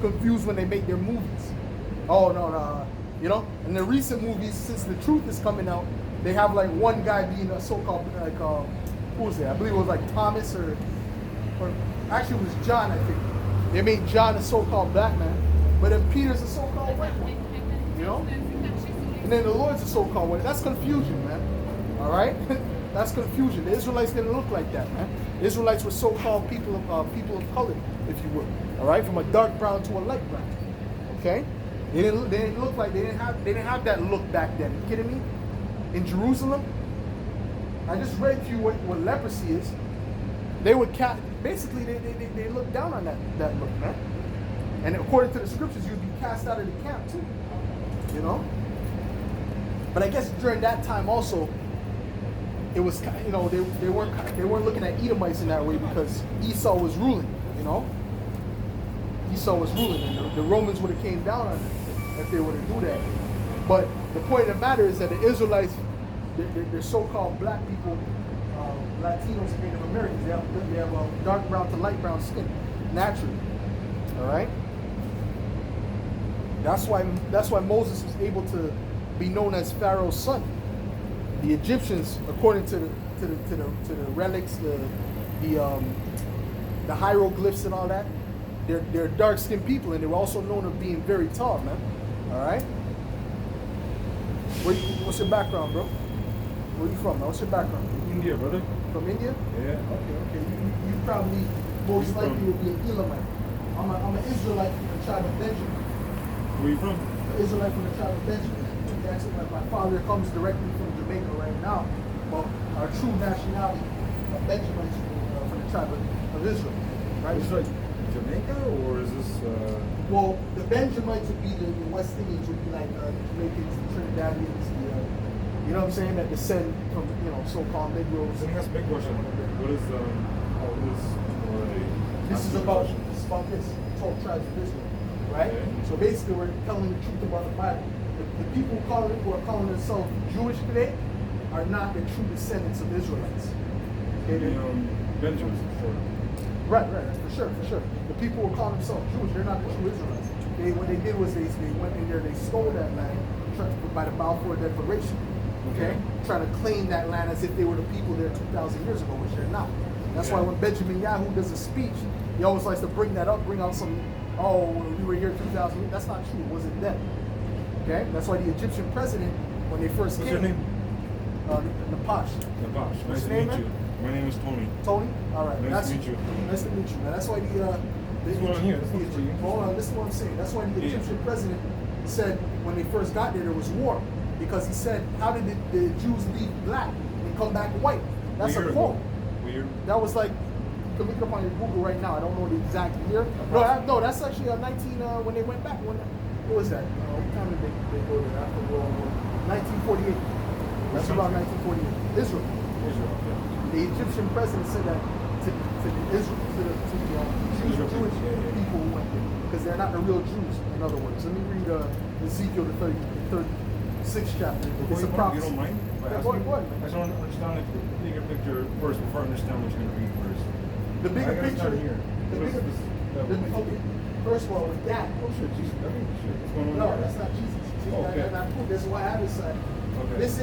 confused when they make their movies. Oh no, you know. In the recent movies, since the truth is coming out, they have like one guy being a so-called like who was it? I believe it was like Thomas or actually it was John. I think they made John a so-called black man, but then Peter's a so-called white one. You know. And then the Lord's a so-called white. That's confusion, man. All right. That's confusion. The Israelites didn't look like that, man. The Israelites were so-called people of color, if you will. All right, from a dark brown to a light brown. Okay, they didn't look like they didn't have that look back then. You kidding me? In Jerusalem, I just read to you what leprosy is. They would basically they look down on that look, man. And according to the scriptures, you'd be cast out of the camp too. You know. But I guess during that time also, it was, you know, they weren't looking at Edomites in that way because Esau was ruling, you know. Esau was ruling, and the Romans would have came down on them if they were to do that. But the point of the matter is that the Israelites, they're so-called black people, Latinos and Native Americans, they have dark brown to light brown skin, naturally. All right. That's why Moses was able to be known as Pharaoh's son. The Egyptians, according to the relics, the hieroglyphs and all that, they're dark-skinned people, and they were also known of being very tall, man. All right. What's your background, bro? Where you from, man? What's your background? India, brother. From India? Yeah. Okay. You probably most likely will be an Elamite. I'm an Israelite from the tribe of Benjamin. Where you from? An Israelite from the tribe of Benjamin. Actually, my father comes directly from Jamaica right now, but our true nationality of Benjaminites from the tribe of Israel, right? Is it like Jamaica, or is this? Well, the Benjamites would be the West Indians, would be like the Jamaicans, the Trinidadians, you know what I'm saying, that descend from, you know, so-called Negroes. Let me ask a big question. What is all this? This is about this. 12 tribes of Israel, right? Okay. So basically, we're telling the truth about the Bible. The people who are calling themselves Jewish today are not the true descendants of Israelites. Okay? Benjamin's for sure. Right, for sure. The people who call themselves Jewish, they're not the true Israelites. What they did was they went in there, they stole that land by the Balfour Declaration. Okay? Trying to claim that land as if they were the people there 2,000 years ago, which they're not. That's why when Benjamin Yahoo does a speech, he always likes to bring that up, bring out some, we were here 2,000 years. That's not true. It wasn't them. Okay, that's why the Egyptian president, when they first came. What's your name? Napash. Nice to meet you. My name is Tony. Tony? All right. Nice to meet you. Nice to meet you, man. That's why hold on, this is what I'm saying. That's why the Egyptian president said when they first got there was war. Because he said, how did the Jews leave black and come back white? That's a quote. Weird. That was like, you can look it up on your Google right now. I don't know the exact year. No, that's actually 19, when they went back. What was that? What time did they go there after World War? 1948. That's about 1948. Israel. Yeah. The Egyptian president said that to the Jewish people who went there, because they're not the real Jews. In other words, let me read Ezekiel the 36th chapter. It's a prophecy. You don't mind? Yeah, go ahead. I just want to understand the bigger picture first before I understand what you're going to read first. The bigger picture here. Okay. First of all, with that. Oh shit, Jesus. What's going on No, here? that's not Jesus. See, Okay. This is what I have inside. Okay. This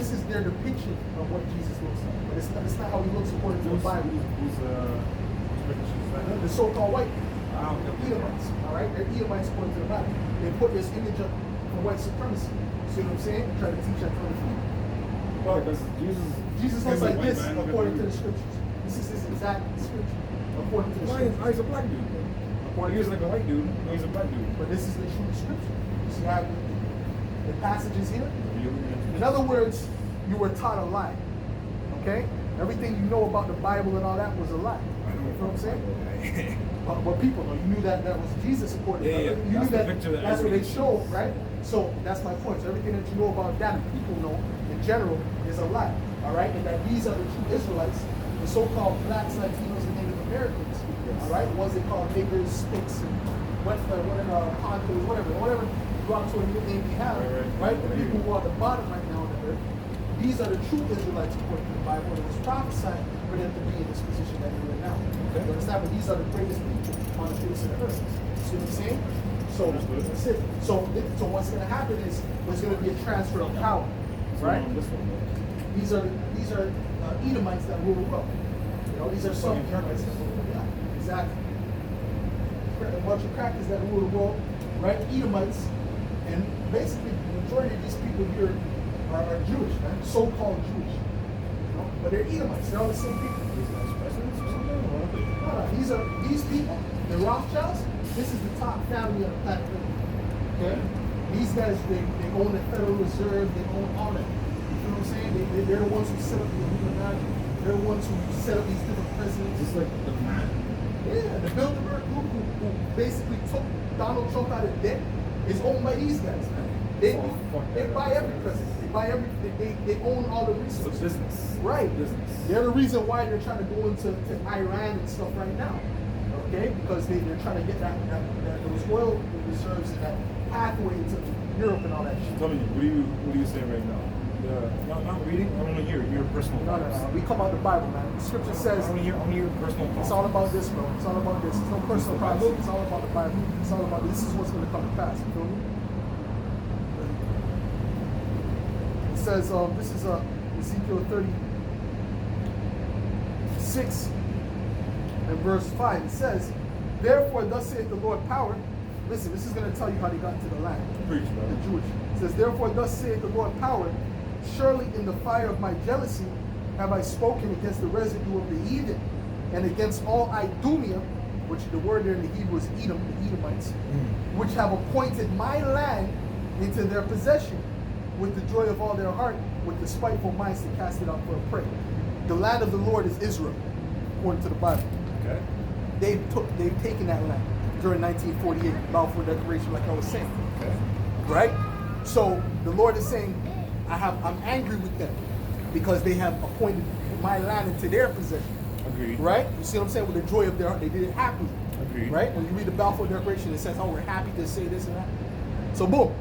is their depiction of what Jesus looks like. But it's not how he looks according to the Bible. The so-called white people. The Edomites. All right? They're Edomites according to the Bible. They put this image up for white supremacy. See what I'm saying? They try to teach that from the feet. Well, because Jesus looks like this according to the scriptures. This is his exact scripture according to the scriptures. He's a black dude. He's like a white dude. No, he's a black dude. But this is the true scripture. You see how the passages here? In other words, you were taught a lie. Okay? Everything you know about the Bible and all that was a lie. You know what I'm saying? But people know. You knew that was Jesus according to You knew that that's what they showed. showed, right? So that's my point. So everything that you know about that, people know in general, is a lie. All right? And that these are the true Israelites, the so-called blacks, Latinos, and Native Americans. All right? Ones they call niggers, sticks, and ponchos, whatever go out to a nickname they have. Right? The people who are at the bottom right now on the earth, these are the true Israelites according to the Bible. It was prophesied for them to be in this position that they're in now. Okay. You understand? But these are the greatest people on the face of the earth. See what I'm saying? So that's it. So what's going to happen is there's going to be a transfer of power, right? This one, These are Edomites that rule the world. You know, these are some Edomites that rule the world. Yeah, exactly. A bunch of crackers that rule the world, right? Edomites, and basically the majority of these people here are Jewish, man, so-called Jewish. You know? But they're Edomites. They're all the same people. These guys presidents or something? Or what are they? No, these people, the Rothschilds. This is the top family on the planet Earth. Okay, these guys they own the Federal Reserve. They own all that. You know what I'm saying? They're the ones who set up the Illuminati. They're the ones who set up these different presidents. Is this like the man? Yeah, the Bilderberg group who basically took Donald Trump out of debt is owned by these guys, man. They buy every president. They buy every. They own all the It's resources. a business. Right. Business. They're the reason why they're trying to go into Iran and stuff right now. Okay? Because they're trying to get those oil reserves and that pathway to Europe and all that shit. Tell me, what are you saying right now? Not reading. I want to hear your personal No. thoughts. We come out the Bible, man. The scripture says I want to hear your personal thoughts. it's all about this, bro. It's all about this. It's no personal prophecy. It's all about the Bible. It's all about this is what's going to come to pass. You feel me? It says, this is Ezekiel 36 and verse 5. It says, therefore, thus saith the Lord power. Listen, this is going to tell you how they got into the land. Preach, The man. Jewish. It says, therefore, thus saith the Lord power. Surely in the fire of my jealousy have I spoken against the residue of the heathen and against all Idumea, which the word there in the Hebrew is Edom, the Edomites, which have appointed my land into their possession with the joy of all their heart, with the spiteful minds to cast it out for a prey. The land of the Lord is Israel, according to the Bible. Okay. They've taken that land during 1948, Balfour Declaration, like I was saying. Okay. Right? So the Lord is saying, I'm angry with them because they have appointed my land into their possession. Agreed. Right? You see what I'm saying? With the joy of their heart, they did it happily. Agreed. Right? When you read the Balfour Declaration, it says, "Oh, we're happy to say this and that." So boom,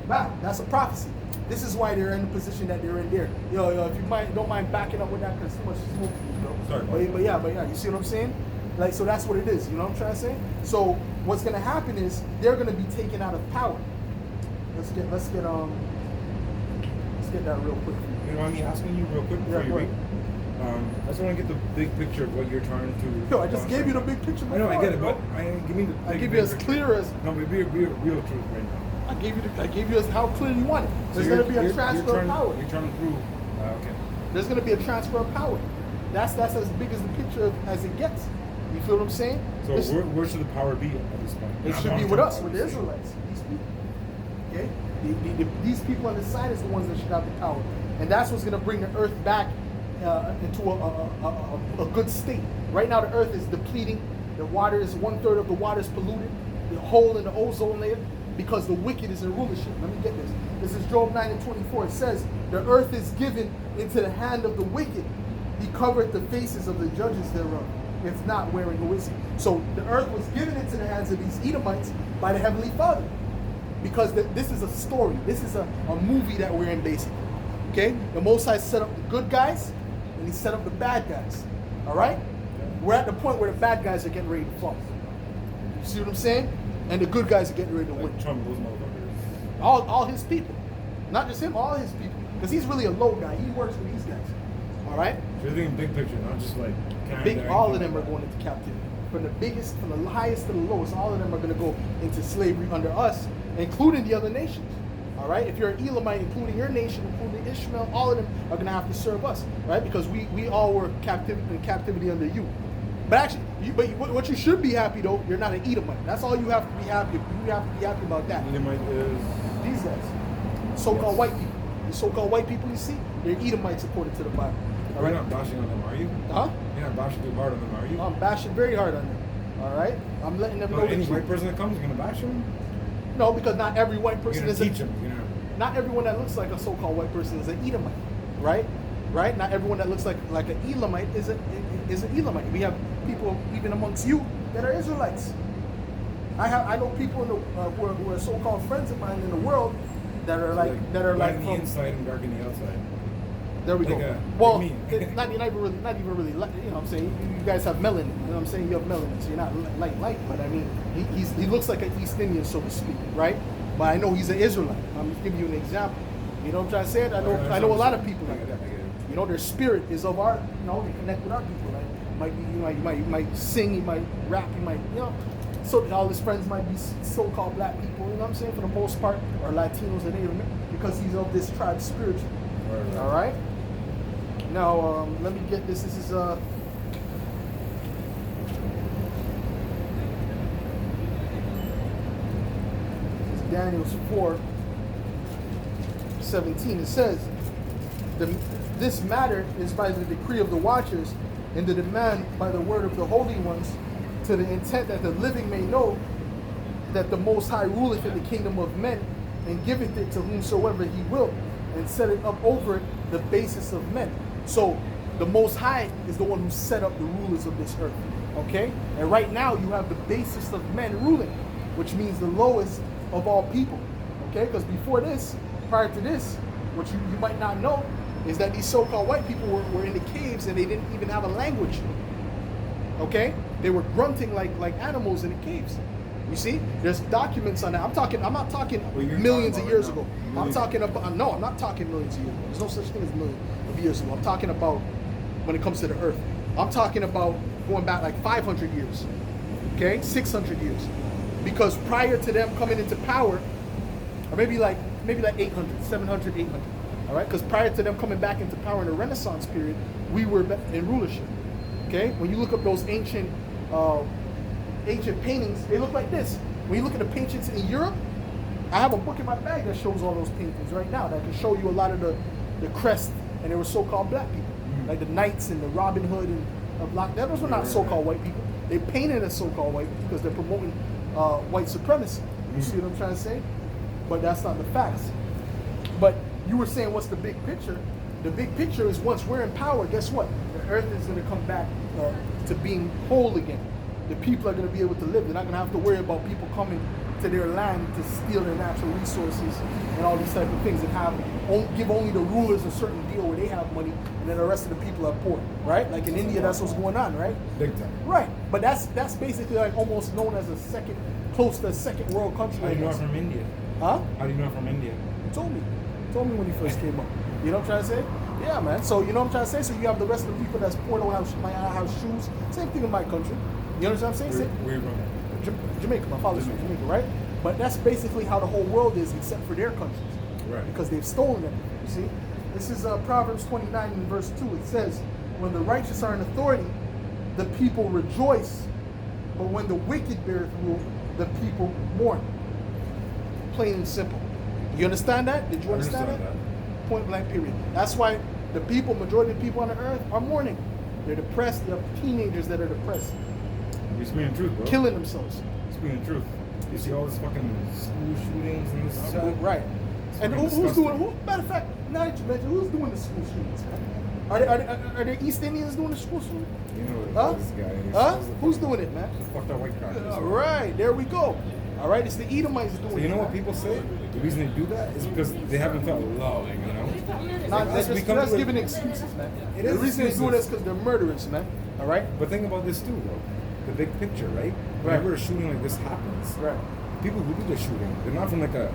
bam, that's a prophecy. This is why they're in the position that they're in there. Yo, if you don't mind backing up with that, because too much smoke for you, bro. Sorry. But yeah, you see what I'm saying? Like, so that's what it is. You know what I'm trying to say? So what's gonna happen is they're gonna be taken out of power. Let's get that real quick. You know, I'm asking you real quick before Yeah, you go read. ahead. I just want to get the big picture of what you're trying to. Yo, I just gave you the big picture. I know, I get it, before, but bro. give me the. I big give you as picture. clear as No, but be real truth right now. I gave you as how clear you want it. There's gonna be a transfer of power. You're trying to prove. Okay. There's gonna be a transfer of power. That's as big as the picture as it gets. You feel what I'm saying? So where should the power be at this point? It should be with us, with the Israelites, these people. Okay? These people on the side is the ones that should have the power. And that's what's going to bring the earth back into a good state. Right now, the earth is depleting. The water is 1/3 of the water is polluted. The hole in the ozone layer because the wicked is in rulership. Let me get this. This is Job 9:24. It says, the earth is given into the hand of the wicked. He covered the faces of the judges thereof. If not, wherein who is he? So the earth was given into the hands of these Edomites by the Heavenly Father. Because this is a story. This is a movie that we're in, basically. Okay? The Most High set up the good guys, and He set up the bad guys. All right? We're at the point where the bad guys are getting ready to fall. You see what I'm saying? And the good guys are getting ready to win. Like Trump, those motherfuckers. All his people. Not just him, all his people. Because he's really a low guy. He works for these guys. All right? So you're thinking big picture, not just like Canada. All of them are going into captivity. From the highest to the lowest, all of them are going to go into slavery under us, including the other nations. All right? If you're an Elamite, including your nation, including Ishmael, all of them are going to have to serve us, right? Because we all were in captivity under you. But actually, what you should be happy though, you're not an Edomite. That's all you have to be happy. You have to be happy about that. Edomite is. These guys, so-called white people. The so-called white people you see, they're Edomites according to the Bible. All right, you're not bashing on them, are you? Huh? You're not bashing too hard on them, are you? I'm bashing very hard on them. All right? I'm letting them know But the any truth. white person that comes, you're gonna bash them. No, because not every white You're person gonna is teach them. You know. Not everyone that looks like a so-called white person is an Edomite, right? Right? Not everyone that looks like an Elamite is an Elamite. We have people even amongst you that are Israelites. I know people in the, who are so-called friends of mine in the world that are Light like on the from inside and dark on the outside. There we Like, go. like Well, me. not even really, you know what I'm saying? You guys have melanin, you know what I'm saying? You have melanin, so you're not light, but I mean, he looks like an East Indian, so to speak, right? But I know he's an Israelite. I'm just giving you an example. You know what I'm trying to say? I know a lot of people like that. You know, their spirit is of our, you know, they connect with our people, right? Might be, you might sing, you might rap, you might, you know. So all his friends might be so-called black people, you know what I'm saying, for the most part, or Latinos and Native, because he's of this tribe spiritually. Right. All right. Now let me get this. This is this is Daniel's 4:17. It says, "This matter is by the decree of the watchers, and the demand by the word of the holy ones, to the intent that the living may know that the Most High ruleth in the kingdom of men, and giveth it to whomsoever he will, and set it up over it the basis of men." So the Most High is the one who set up the rulers of this earth. Okay? And right now you have the basis of men ruling, which means the lowest of all people. Okay? Because before this, prior to this, what you might not know is that these so-called white people were in the caves and they didn't even have a language. Okay? They were grunting like animals in the caves. You see, there's documents on that. I'm not talking millions of years ago. I'm talking about, no, I'm not talking millions of years ago. There's no such thing as millions of years ago. I'm talking about when it comes to the earth. I'm talking about going back like 500 years, okay, 600 years. Because prior to them coming into power, or maybe like 800, 700, 800, all right? Because prior to them coming back into power in the Renaissance period, we were in rulership, okay? When you look up those ancient paintings, they look like this. When you look at the paintings in Europe, I have a book in my bag that shows all those paintings right now that can show you a lot of the crest, and they were so-called black people, like the knights and the Robin Hood and black. Those were not so-called white people. They painted as so-called white because they're promoting white supremacy. You see what I'm trying to say? But that's not the facts. But you were saying, what's the big picture? The big picture is once we're in power, guess what? The earth is going to come back to being whole again. The people are going to be able to live. They're not going to have to worry about people coming to their land to steal their natural resources and all these type of things, and give only the rulers a certain deal where they have money, and then the rest of the people are poor, right? Like in India, that's what's going on, right? Big time. Right, but that's basically like almost known as close to a second world country. How do you know I'm from India? Huh? How do you know I'm from India? He told me when he first came up. You know what I'm trying to say? Yeah, man. So you know what I'm trying to say? So you have the rest of the people that's poor, might not have shoes. Same thing in my country. You know what I'm saying? Where you from? Jamaica. My father's from Jamaica, right? But that's basically how the whole world is, except for their countries. Right. Because they've stolen everything, you see? This is Proverbs 29 and verse 2. It says, "When the righteous are in authority, the people rejoice. But when the wicked beareth rule, the people mourn." Plain and simple. You understand that? Did you understand that? Point blank period. That's why the people, majority of the people on the earth are mourning. They're depressed. You have teenagers that are depressed. You're speaking the truth, bro. Killing themselves. Speaking the truth. You see all this fucking school shootings and this stuff. Right. And who's doing? Matter of fact, now that you mentioned, who's doing the school shootings? Are there East Indians doing the school shooting? You know what this guy is. Who's doing it, man? The fucked up white crowd. All right, there we go. All right, it's the Edomites doing it. So you know what man. people say? The reason they do that is because they haven't felt love, you know? That's giving excuses, man. It The is reason they do it is excuses. because they're murderers, man. All right? But think about this too, bro. The big picture, right? Whenever a shooting like this happens, Right. people who do the shooting, they're not from like a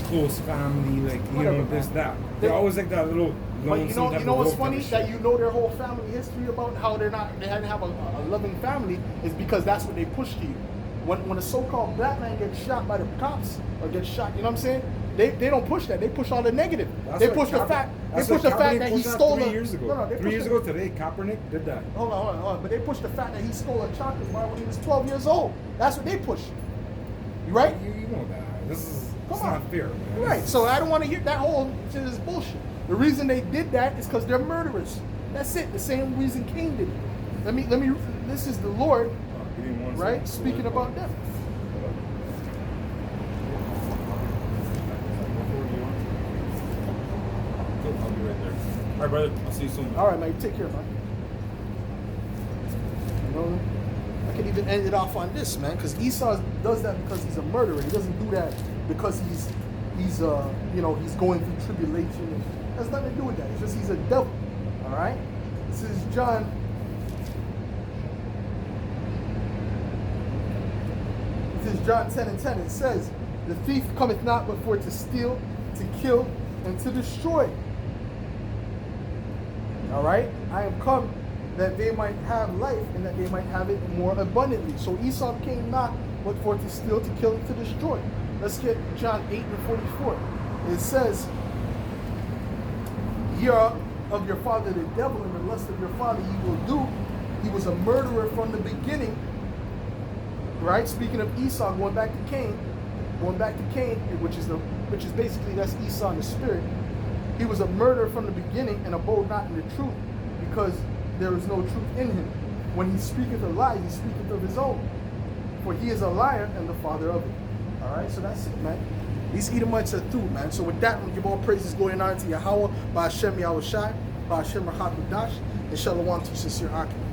close family, like you Whatever, know man. this that. They're always like that little. But you know what's funny? That That you know their whole family history about how they hadn't have a loving family is because that's what they push to you. When a so-called black man gets shot by the cops or gets shot, you know what I'm saying? They don't push that. They push all the negative. They push the fact that he stole 3 years ago. No, 3 years ago today, Kaepernick did that. Hold on. But they push the fact that he stole a chocolate bar when he was 12 years old. That's what they push. You right? You know that. It's on. not fair, man. Right. So I don't want to hear that whole shit is bullshit. The reason they did that is because they're murderers. That's it. The same reason Cain did it. Let me. This is the Lord, right? Speaking about them. I'll be right there. All right, brother. I'll see you soon. All right, man. Take care, man. You know, I can even end it off on this, man, because Esau does that because he's a murderer. He doesn't do that because he's going through tribulation Has nothing to do with that. It's just he's a devil. All right. This is John. This is John 10:10. It says, "The thief cometh not but for to steal, to kill, and to destroy." All right. I am come that they might have life and that they might have it more abundantly. So Esau came not but for to steal, to kill, and to destroy. Let's get John 8:44. It says, "Ye are of your father the devil, and the lust of your father ye will do. He was a murderer from the beginning." Right? Speaking of Esau, going back to Cain, which is basically that's Esau in the spirit. He was a murderer from the beginning, and abode not in the truth, because there is no truth in him. When he speaketh a lie, he speaketh of his own. For he is a liar and the father of it. All right, so that's it, man. These Edomites are through, man. So with that, we give all praises, glory, and honor to Yahweh, by Hashem Yahushai, by Hashem Rahak Dash, and Shalom to sincere Akim.